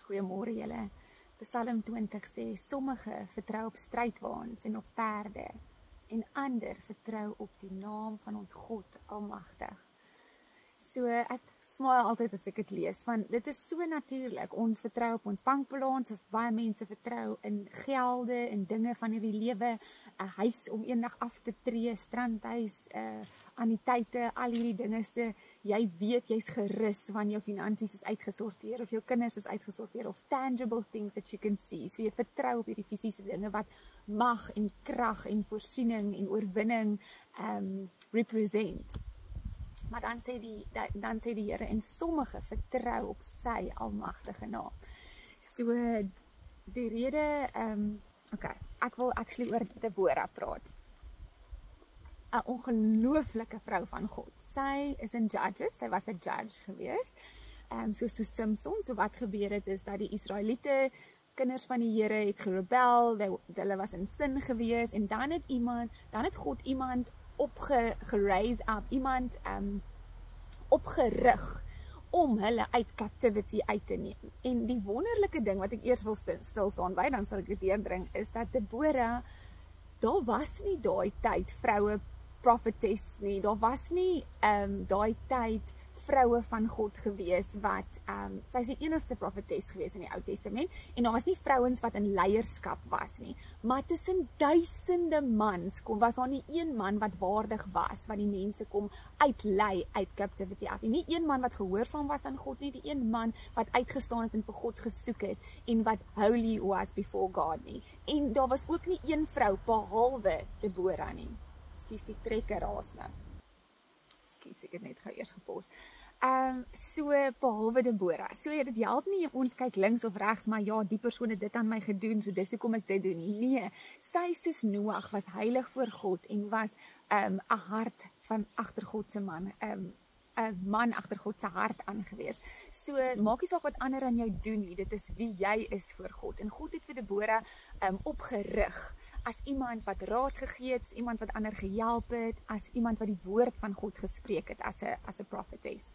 Goeiemôre julle. Psalm 20 sê, sommige vertrou op strydwaans en op perde, en ander vertrou op die naam van ons God Almagtig. So ek smaal altyd as ek dit lees, want dit is so natuurlik. Ons vertrou op ons bankbalans, as baie mense vertrou in gelde en dinge van hierdie lewe, 'n huis om eendag af te tree, strandhuis, anniteite, al hierdie dinge. So jy weet jy's gerus wanneer jou finansies is uitgesorteer of jou kinders is uitgesorteer of tangible things that you can see. So jy vertrou op hierdie fisiese dinge wat mag en krag en voorsiening en oorwinning represent. Maar dan sê die Here, en sommige vertrou op sy almagtige naam. So die rede, ek wil actually oor Deborah praat. 'n ongelooflike vrou van God. Sy is in Judges, sy was 'n judge gewees. So Samson, so wat gebeur het is dat die Israeliete, kinders van die Here het gerebel, hulle was in sin gewees, en dan het God iemand opgeraise up, iemand opgerig om hulle uit captivity uit te neem. En die wonderlike ding wat ek eers wil stil staan by, dan sal ek dit deurdring, is dat Deborah, daar was nie daai tyd vroue prophetess nie, daar was nie daai tyd vroue van God gewees wat, sy is die enigste prophetess gewees in die Ou Testament, en daar was nie vrouens wat in leierskap was nie, maar tussen duisende mans was daar nie een man wat waardig was, wat die mense kom uitlei uit captivity af, en nie een man wat gehoorsaam was aan God nie, die een man wat uitgestaan het en vir God gesoek het, en wat holy was before God nie, en daar was ook nie een vrou behalwe Deborah nie. Ekskuus, die trekker raas nou. Ek het net gou eers gepos. So behalwe Deborah. So dit help nie ons kyk links of regs, maar ja, die persoon het dit aan my gedoen, so dis hoekom ek dit doen nie. Nee, sy soos Noag was heilig voor God en was 'n hart van agter God se man, 'n man agter God se hart aangewees. So maak nie saak wat ander aan jou doen nie, dit is wie jy is voor God. En God het vir Deborah opgerig as iemand wat raad gegee het, as iemand wat ander gehelp het, as iemand wat die woord van God gespreek het, as 'n prophetess.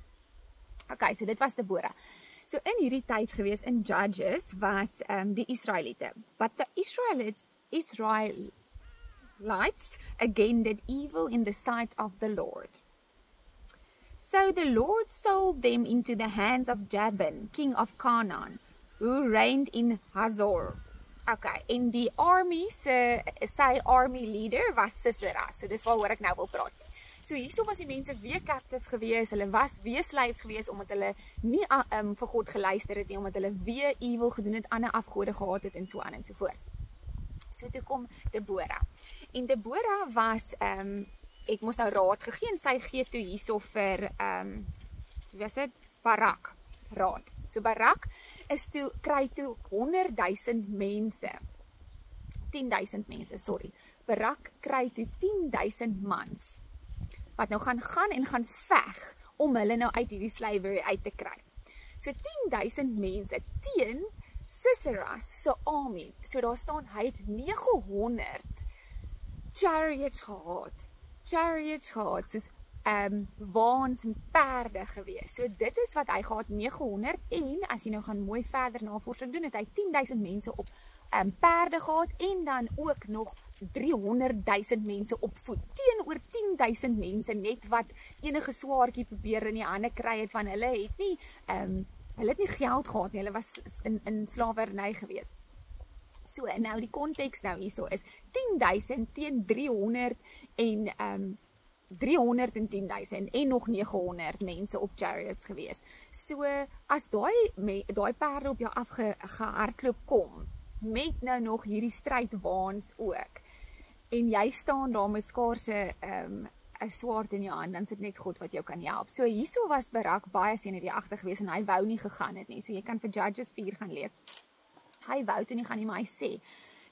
Okay, so dit was Deborah. So in hierdie tyd gewees, in Judges, was die Israeliete. But the Israelites again did evil in the sight of the Lord. So the Lord sold them into the hands of Jabin, king of Canaan, who reigned in Hazor. Okay, en die army, sy army leader was Sisera, so dis waaroor ek nou wil praat. So hierso was die mense weer captive gewees, hulle was weer slaves gewees, omdat hulle nie vir God geluister het nie, omdat hulle weer evil gedoen het, ander afgode gehad het, en so aan en so voort. So toe kom Deborah. En Deborah was, ek moes nou raad gegee, en sy gee toe hierso vir, Barak raad. So Barak kry toe 100,000 mense, 10,000 mense, sorry. Barak kry toe 10,000 mans, wat nou gaan veg, om hulle nou uit hierdie slavery uit te kry. So 10,000 mense teen Sisera se army, so daar staan, hy het 900 chariots gehad, soos waans en perde gewees. So dit is wat hy gehad, 900, en as jy nou gaan mooi verder navorsing doen, het hy 10,000 mense op perde gehad, en dan ook nog 300,000 mense op voet, teenoor 10,000 mense, net wat enige swaardjie probeer in die hande kry het, van hulle het nie geld gehad nie, hulle was in slawerny gewees. So, en nou die konteks nou hierso is 10,000 teen 310,000 en nog 900 mense op chariots gewees. So, as daai perde op jou afgehardloop kom, met nou nog hierdie strydwaans ook, en jy staan daar met skaarse 'n swaard in jou hand, dan sit net God wat jou kan help. So hierso was Barak baie senuweeagtig geweest, en hy wou nie gegaan het nie. So jy kan vir Judges 4 gaan lees. Hy wou toe nie gaan nie, maar hy sê,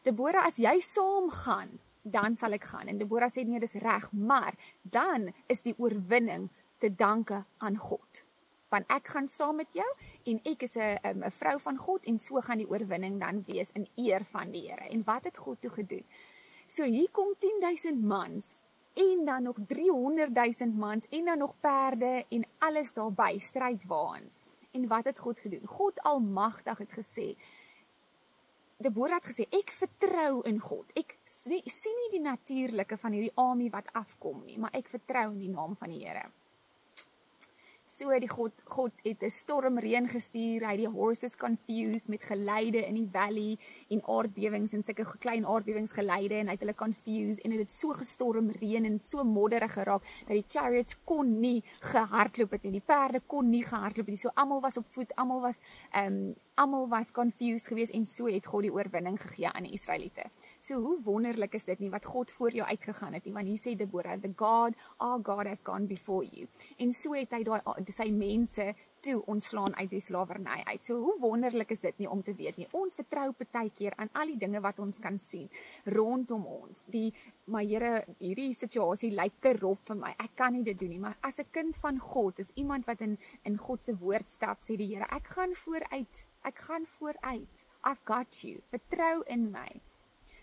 Deborah, as jy saam gaan, dan sal ek gaan. En Deborah sê, nee, dis reg, maar dan is die oorwinning te danke aan God. Want ek gaan saam met jou, en ek is 'n vrou van God, en so gaan die oorwinning dan wees in eer van die Here. En wat het God toe gedoen? So hier kom 10,000 mans, en dan nog 300,000 mans, en dan nog perde, en alles daarby, strydwaans. En wat het God gedoen? God Almagtig het gesê, Deborah het gesê, ek vertrou in God. Ek sien nie die natuurlike van hierdie army wat afkom nie, maar ek vertrou in die naam van die Here. So die God het 'n stormreën gestuur, hy het die horses confused met geluide in die valley en aardbewings en sulke klein aardbewingsgeluide en hy het hulle confused en dit het so gestorm reën en so modderig geraak dat die chariots kon nie gehardloop het nie, die perde kon nie gehardloop het nie, so almal was op voet, almal was confused geweest en so het God die oorwinning gegee aan die Israeliete. So hoe wonderlik is dit nie wat God voor jou uitgegaan het nie, want hier sê Deborah, our God has gone before you. En so het hy sy mense toe ontslaan uit die slawerny uit. So hoe wonderlik is dit nie om te weet nie. Ons vertrou partykeer aan al die dinge wat ons kan sien rondom ons. Maar Here, hierdie situasie lyk te rof vir my. Ek kan nie dit doen nie, maar as 'n kind van God, is iemand wat in God se woord stap, sê die Here, ek gaan vooruit. I've got you. Vertrou in my.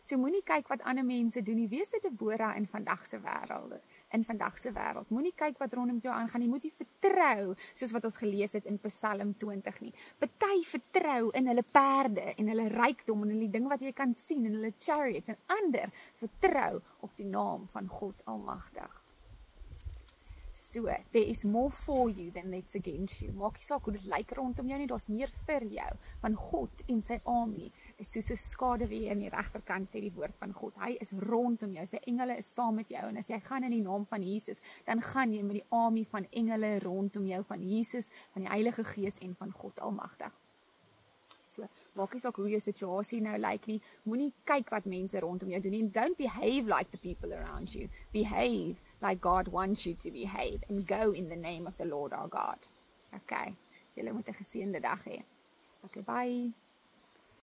So moenie kyk wat ander mense doen nie. Wees 'n Deborah in vandag se wêreld. Moenie kyk wat rondom jou aangaan nie. Moet jy vertrou, soos wat ons gelees het in Psalm 20 nie. Party vertrou in hulle perde en hulle rykdom en die ding wat jy kan sien en hulle chariots en ander vertrou op die naam van God Almagtig. So, there is more for you than that's against you. Maak nie saak hoe dit lyk rondom jou nie, daar's meer vir jou. Van God en sy army is soos 'n skaduwee aan die regterkant, sê die woord van God. Hy is rondom jou, sy engele is saam met jou. En as jy gaan in die naam van Jesus, dan gaan jy met die army van engele rondom jou, van Jesus, van die Heilige Gees en van God Almagtig. So, maak nie saak hoe jou situasie nou lyk nie, moenie kyk wat mense rondom jou doen nie. Don't behave like the people around you. Behave like God wants you to behave and go in the name of the Lord our God. Okay, julle moet 'n geseënde dag hê. Okay, bye.